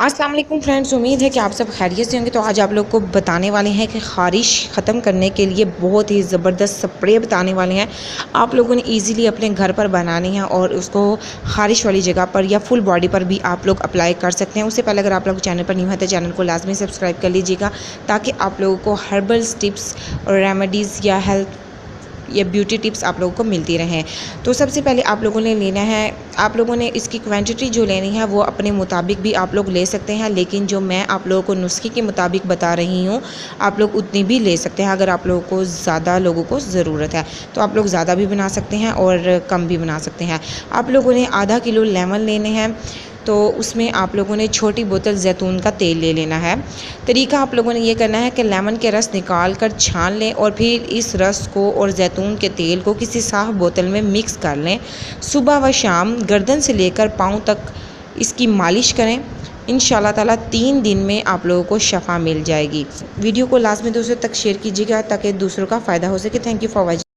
अस्सलाम वालेकुम फ्रेंड्स, उम्मीद है कि आप सब खैरियत से होंगे। तो आज आप लोग को बताने वाले हैं कि ख़ारिश ख़त्म करने के लिए बहुत ही ज़बरदस्त स्प्रे बताने वाले हैं। आप लोगों ने इजीली अपने घर पर बनानी है और उसको ख़ारिश वाली जगह पर या फुल बॉडी पर भी आप लोग अप्लाई कर सकते हैं। उससे पहले अगर आप लोग चैनल पर न्यू है तो चैनल को लाजमी सब्सक्राइब कर लीजिएगा, ताकि आप लोगों को हर्बल टिप्स और रेमेडीज़ या हेल्थ या ब्यूटी टिप्स आप लोगों को मिलती रहें। तो सबसे पहले आप लोगों ने लेना है, आप लोगों ने इसकी क्वांटिटी जो लेनी है वो अपने मुताबिक भी आप लोग ले सकते हैं, लेकिन जो मैं आप लोगों को नुस्खे के मुताबिक बता रही हूँ आप लोग उतनी भी ले सकते हैं। अगर आप लोगों को ज़्यादा लोगों को ज़रूरत है तो आप लोग ज़्यादा भी बना सकते हैं और कम भी बना सकते हैं। आप लोगों ने आधा किलो लेमन लेने हैं, तो उसमें आप लोगों ने छोटी बोतल जैतून का तेल ले लेना है। तरीका आप लोगों ने ये करना है कि लेमन के रस निकाल कर छान लें और फिर इस रस को और जैतून के तेल को किसी साफ़ बोतल में मिक्स कर लें। सुबह व शाम गर्दन से लेकर पाँव तक इसकी मालिश करें। इंशाल्लाह ताला 3 दिन में आप लोगों को शफ़ा मिल जाएगी। वीडियो को लास्ट में दूसरों तक शेयर कीजिएगा ताकि दूसरों का फ़ायदा हो सके। Thank you for watching.